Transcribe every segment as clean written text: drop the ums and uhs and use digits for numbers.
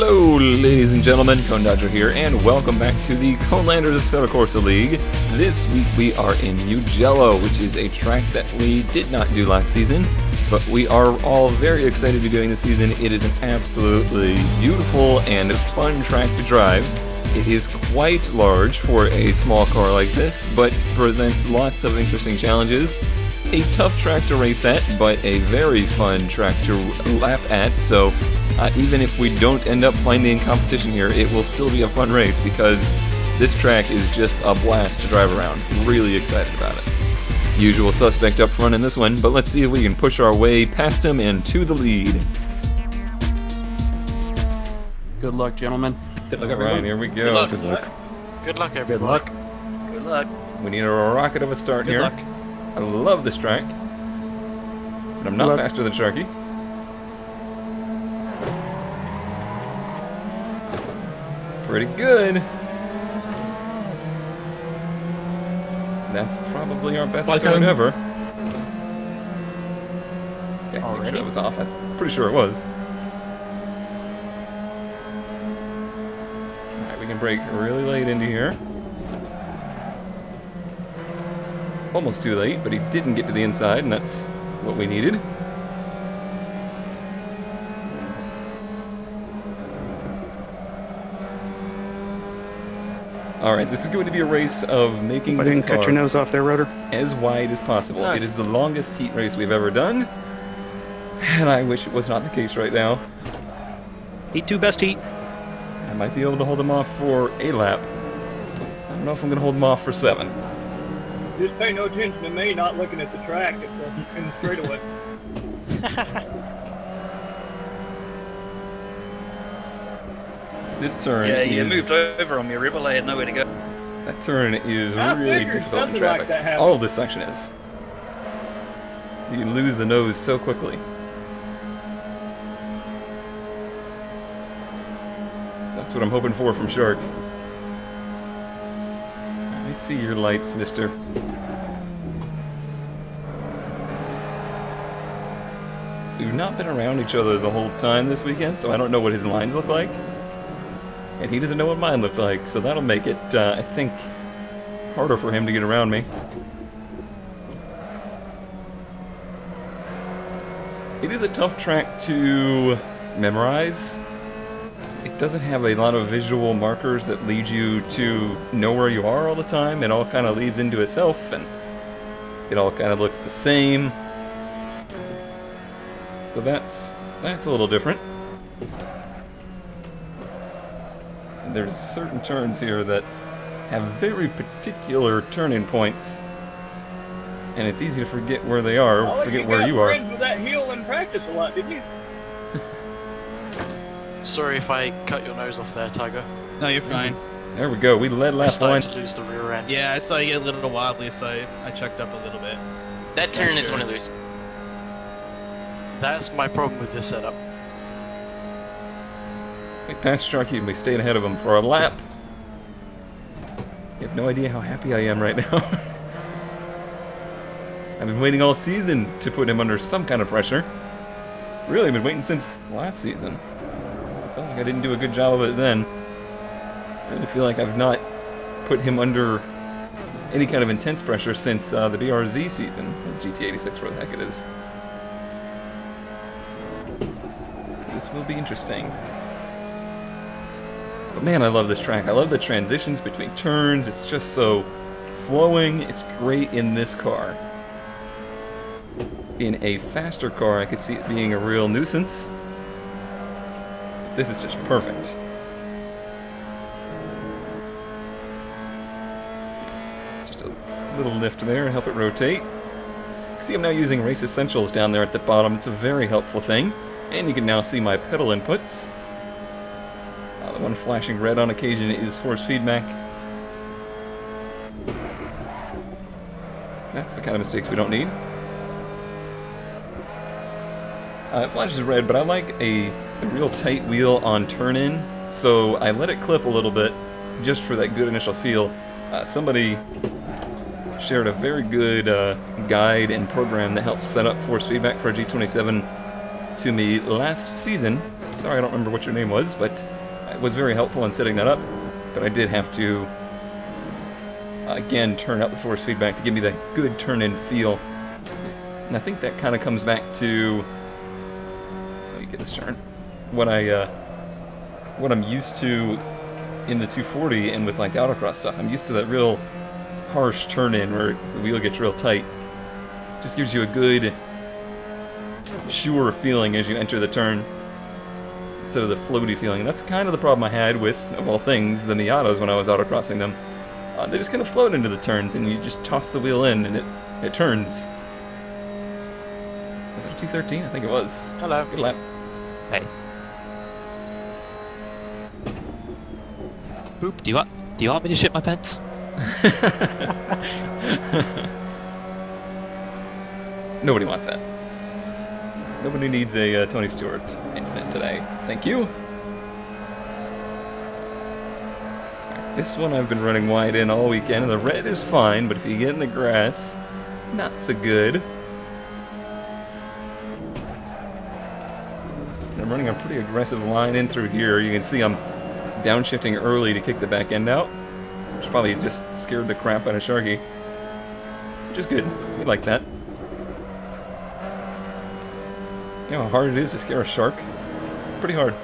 Hello, ladies and gentlemen, Conedodger here, and welcome back to the Conelanders Assetto Corsa League. This week we are in Mugello, which is a track that we did not do last season, but we are all very excited to be doing this season. It is an absolutely beautiful and fun track to drive. It is quite large for a small car like this, but presents lots of interesting challenges. A tough track to race at, but a very fun track to lap at, so even if we don't end up finding competition here, it will still be a fun race because this track is just a blast to drive around. Really excited about it. Usual suspect up front in this one, but let's see if we can push our way past him and to the lead. Good luck, gentlemen. Good luck, everyone. Alright, here we go. Good luck. Good luck, Good everyone. luck. Good luck. We need a rocket of a start Good here. luck. I love this track, but I'm not luck. faster than Sharky. Pretty good. That's probably our best Like start him. ever. Yeah, make sure Already? that was off. I'm pretty sure it was. Alright, we can brake really late into here. Almost too late, but he didn't get to the inside, and that's what we needed. Alright, this is going to be a race of making I this didn't cut your car nose off there, Rotor. as wide as possible. Nice. It is the longest heat race we've ever done, and I wish it was not the case right now. Heat 2, best heat. I might be able to hold him off for a lap. I don't know if I'm going to hold him off for 7. Just pay no attention to me not looking at the track in the straightaway. This turn Yeah, you is... moved over on me, Ribble. I had nowhere to go. That turn is I really figured difficult in something like traffic. that happened. All of this section is. You lose the nose so quickly. So that's what I'm hoping for from Shark. I see your lights, mister. We've not been around each other the whole time this weekend, so I don't know what his lines look like. And he doesn't know what mine looked like, so that'll make it, I think, harder for him to get around me. It is a tough track to memorize. It doesn't have a lot of visual markers that lead you to know where you are all the time. It all kind of leads into itself, and it all kind of looks the same. So that's a little different. And there's certain turns here that have very particular turning points, and it's easy to forget where they are, Oh, forget where you got are. friends with that hill in practice a lot, didn't you? Sorry if I cut your nose off there, Tiger. No, you're fine. There we go. We led I lap 1. started to lose the rear end. Yeah, I saw you get a little wobbly, so I checked up a little bit. That turn is one of those. That's my problem with this setup. We passed Sharky and we stayed ahead of him for a lap. You have no idea how happy I am right now. I've been waiting all season to put him under some kind of pressure. Really, I've been waiting since last season. I felt like I didn't do a good job of it then. I really feel like I've not put him under any kind of intense pressure since the BRZ season, or GT86, where the heck it is. So this will be interesting. But man, I love this track. I love the transitions between turns. It's just so flowing. It's great in this car. In a faster car, I could see it being a real nuisance. This is just perfect. Just a little lift there to help it rotate. See, I'm now using Race Essentials down there at the bottom. It's a very helpful thing. And you can now see my pedal inputs. The one flashing red on occasion is force feedback. That's the kind of mistakes we don't need. It flashes red, but I like a real tight wheel on turn-in, so I let it clip a little bit just for that good initial feel. Somebody shared a very good guide and program that helps set up force feedback for a G27 to me last season. Sorry, I don't remember what your name was, but it was very helpful in setting that up. But I did have to, again, turn up the force feedback to give me that good turn-in feel. And I think that kind of comes back to, let me get this turn, what I'm used to in the 240 and with like autocross stuff. I'm used to that real harsh turn-in where the wheel gets real tight. Just gives you a good, sure feeling as you enter the turn instead of the floaty feeling. And that's kind of the problem I had with, of all things, the Miatas when I was autocrossing them. They just kind of float into the turns and you just toss the wheel in and it turns. Was it a 213? I think it was. Hello. Good lap. Hey. Boop. Do you want me to shit my pants? Nobody wants that. Nobody needs a Tony Stewart incident today. Thank you. This one I've been running wide in all weekend, and the red is fine, but if you get in the grass, not so good. And I'm running a pretty aggressive line in through here. You can see I'm downshifting early to kick the back end out, which probably just scared the crap out of Sharky, which is good. We like that. You know how hard it is to scare a shark? Pretty hard.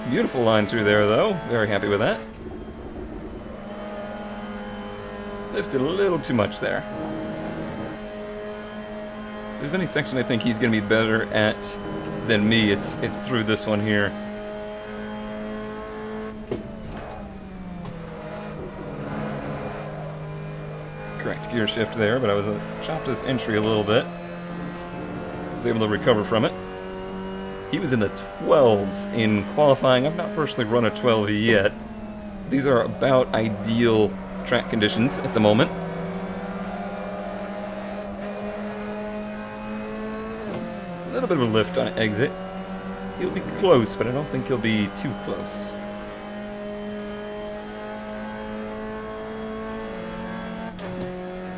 Beautiful line through there, though. Very happy with that. Lifted a little too much there. If there's any section I think he's going to be better at than me, it's through this one here. Correct gear shift there, but I was chopped this entry a little bit. Was able to recover from it. He was in the 12s in qualifying. I've not personally run a 12 yet. These are about ideal track conditions at the moment. A little bit of a lift on exit. He'll be close, but I don't think he'll be too close.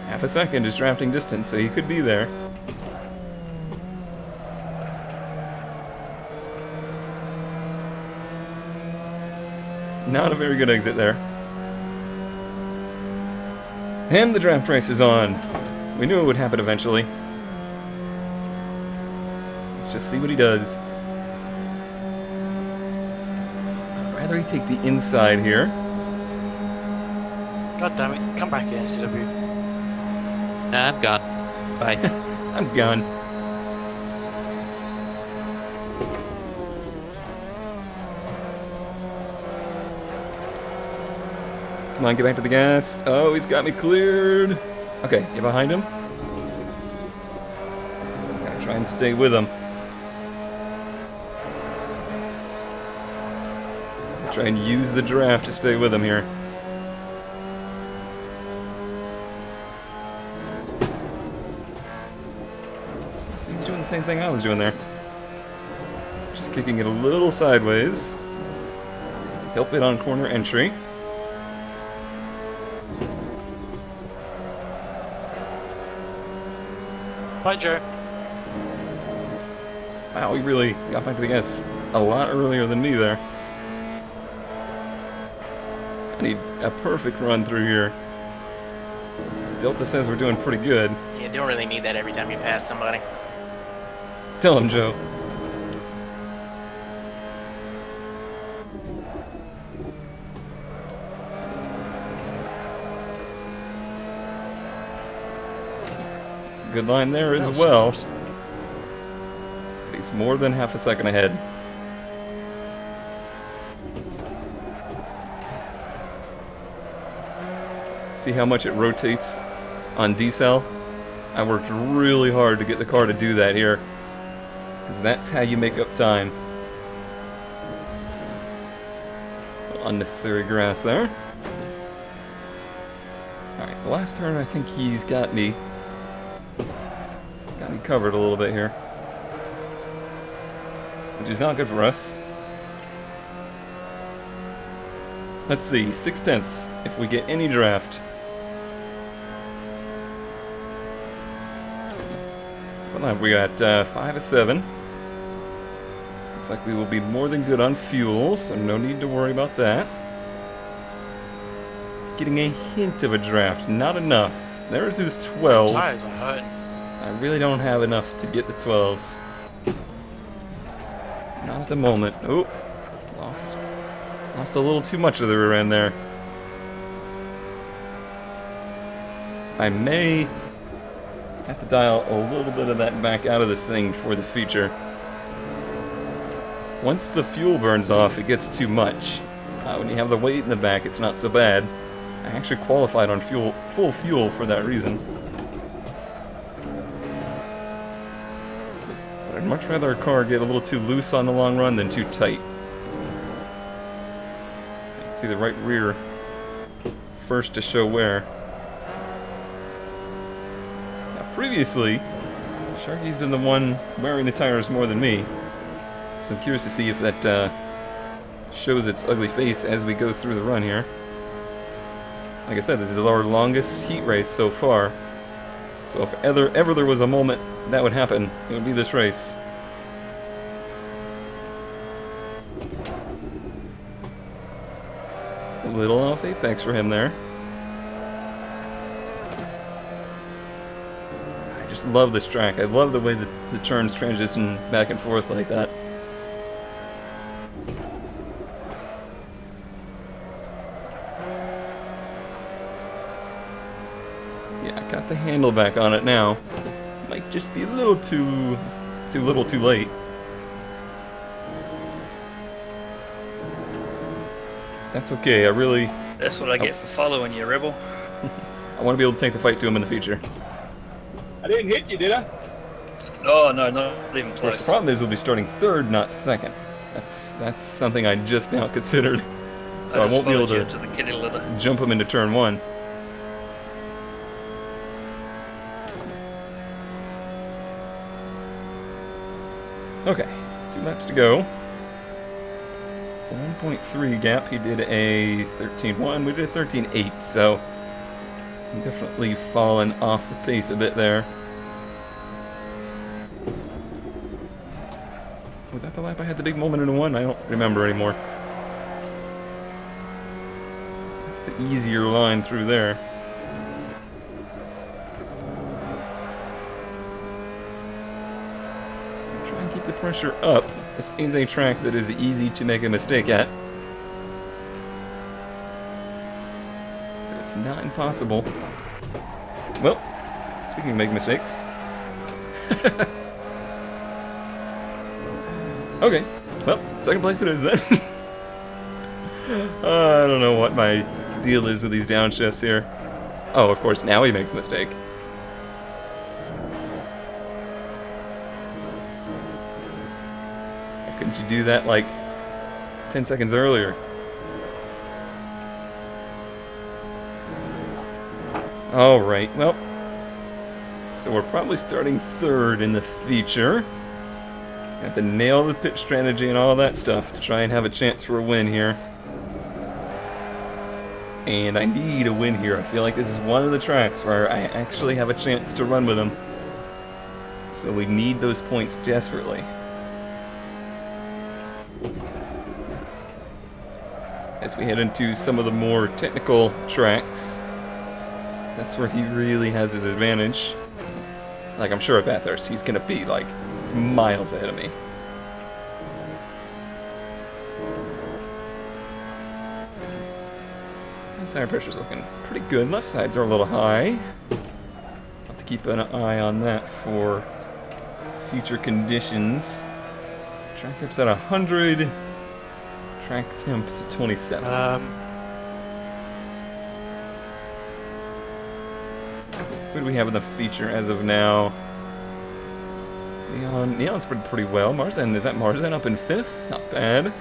Half a second is drafting distance, so he could be there. Not a very good exit there. And the draft race is on. We knew it would happen eventually. Let's just see what he does. I'd rather he take the inside here. God damn it. Come back here, CW. Nah, I'm gone. Bye. I'm gone. Come on, get back to the gas. Oh, he's got me cleared. Okay, get behind him. Gotta try and stay with him. Try and use the draft to stay with him here. So he's doing the same thing I was doing there. Just kicking it a little sideways. Help it on corner entry. Bye, Joe. Wow, he really got back to the gas a lot earlier than me there. I need a perfect run through here. Delta says we're doing pretty good. You don't really need that every time you pass somebody. Tell him, Joe. Good line there as well. He's more than half a second ahead. See how much it rotates on decel? I worked really hard to get the car to do that here, because that's how you make up time. Unnecessary grass there. Alright, the last turn I think he's got me covered a little bit here, which is not good for us. Let's see, 6/10 if we get any draft. What lap we got? 5 of 7. Looks like we will be more than good on fuel, so no need to worry about that. Getting a hint of a draft, not enough. There's his 12. Tires are hurting. I really don't have enough to get the 12s. Not at the moment. Oh, lost a little too much of the rear end there. I may have to dial a little bit of that back out of this thing for the future. Once the fuel burns off, it gets too much. When you have the weight in the back, it's not so bad. I actually qualified on full fuel for that reason. But I'd much rather a car get a little too loose on the long run than too tight. You can see the right rear first to show wear. Now previously, Sharky's been the one wearing the tires more than me. So I'm curious to see if that shows its ugly face as we go through the run here. Like I said, this is our longest heat race so far. So if ever there was a moment that would happen, it would be this race. A little off apex for him there. I just love this track. I love the way that the turns transition back and forth like that. Got the handle back on it now. Might just be a little too late. That's okay. That's what I get for following you, Rebel. I want to be able to take the fight to him in the future. I didn't hit you, did I? Oh no, not even Of course, close. the problem is we'll be starting third, not second. That's something I just now considered. So I just won't be able followed you to the kitty litter. jump him into turn 1. Okay, 2 laps to go. 1.3 gap. He did a 13.1. We did a 13.8, so I'm definitely fallen off the pace a bit there. Was that the lap I had the big moment in 1? I don't remember anymore. That's the easier line through there. Keep the pressure up. This is a track that is easy to make a mistake at. So it's not impossible. Well, speaking of making mistakes. Okay, well, second place it is then. I don't know what my deal is with these downshifts here. Oh, of course, now he makes a mistake. Couldn't you do that like 10 seconds earlier? Alright, well, so we're probably starting third in the feature. Have to nail the pit strategy and all that stuff to try and have a chance for a win here. And I need a win here. I feel like this is one of the tracks where I actually have a chance to run with them. So we need those points desperately. As we head into some of the more technical tracks, that's where he really has his advantage. Like, I'm sure at Bathurst, he's going to be, like, miles ahead of me. His tire pressure's looking pretty good. Left sides are a little high. Have to keep an eye on that for future conditions. Track grip's at 100. Track temp's at 27. What do we have in the feature as of now? Neon's pretty well. Marzen, is that Marzen up in 5th? Not bad.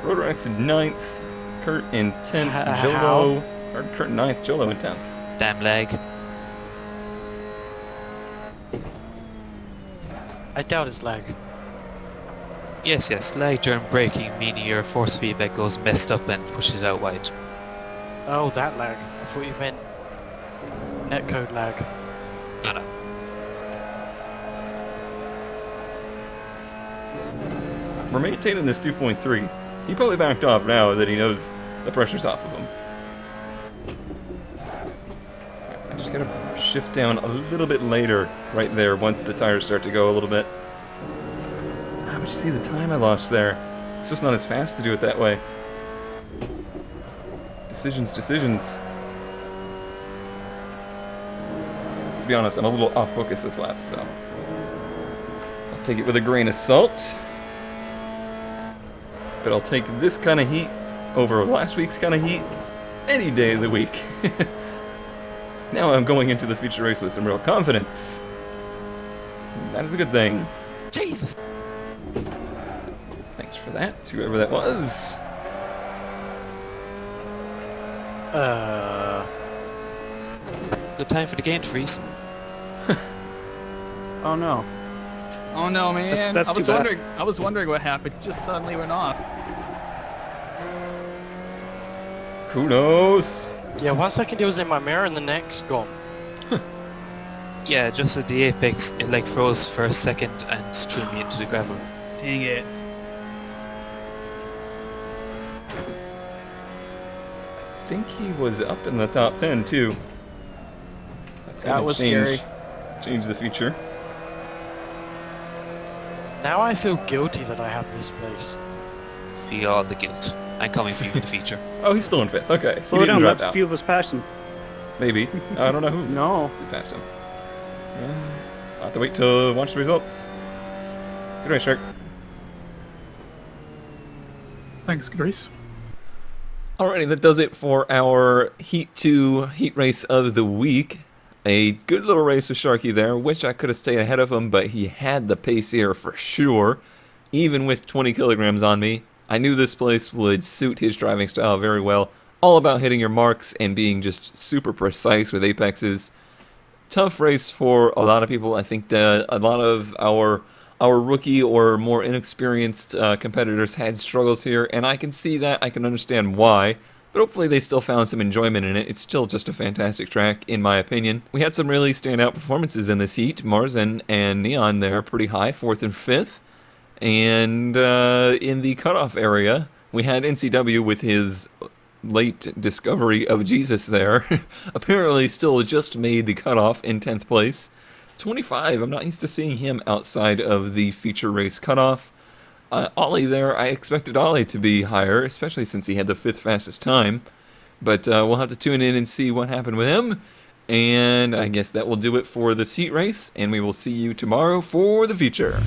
Rotorax in 9th. Kurt in 10th. Jolo. Or Kurt in 9th. Jolo in 10th. Damn leg. I doubt his lag. Yes, lag during braking, meaning your force feedback goes messed up and pushes out wide. Oh, that lag. I thought you meant netcode lag. No. we're maintaining this 2.3. He probably backed off now that he knows the pressure's off of him. I just gotta shift down a little bit later right there once the tires start to go a little bit. Ah, but you see the time I lost there. It's just not as fast to do it that way. Decisions. To be honest, I'm a little off focus this lap, so I'll take it with a grain of salt. But I'll take this kind of heat over last week's kind of heat any day of the week. Now I'm going into the feature race with some real confidence. That is a good thing. Jesus! Thanks for that, whoever that was. Good time for the game to freeze. Oh no. Oh no, man! That's I was too bad. wondering. I was wondering what happened. Just suddenly went off. Who knows? Yeah, 1 second it was in my mirror and the next gone. Yeah, just at the apex, it like froze for a second and threw me into the gravel. Dang it! I think he was up in the top 10 too. So that's That gonna was scary. Change the feature. Now I feel guilty that I have this place. Feel all the guilt. I'm coming for you in the future. Oh, he's still in 5th. Okay. Slow He down, didn't drop let a out. few of us pass him. Maybe. I don't know who. No. Who passed him. Yeah. I'll have to wait till watch the results. Good race, Shark. Thanks, Grace. Alrighty, that does it for our Heat 2 heat race of the week. A good little race with Sharky there. Wish I could have stayed ahead of him, but he had the pace here for sure. Even with 20 kilograms on me, I knew this place would suit his driving style very well. All about hitting your marks and being just super precise with apexes. Tough race for a lot of people. I think that a lot of our rookie or more inexperienced competitors had struggles here, and I can see that. I can understand why. But hopefully they still found some enjoyment in it. It's still just a fantastic track, in my opinion. We had some really standout performances in this heat. Marzen and Neon there pretty high, 4th and 5th. And in the cutoff area, we had NCW with his late discovery of Jesus there. Apparently still just made the cutoff in 10th place. 25, I'm not used to seeing him outside of the feature race cutoff. Ollie there, I expected Ollie to be higher, especially since he had the 5th fastest time. But we'll have to tune in and see what happened with him. And I guess that will do it for this heat race, and we will see you tomorrow for the feature.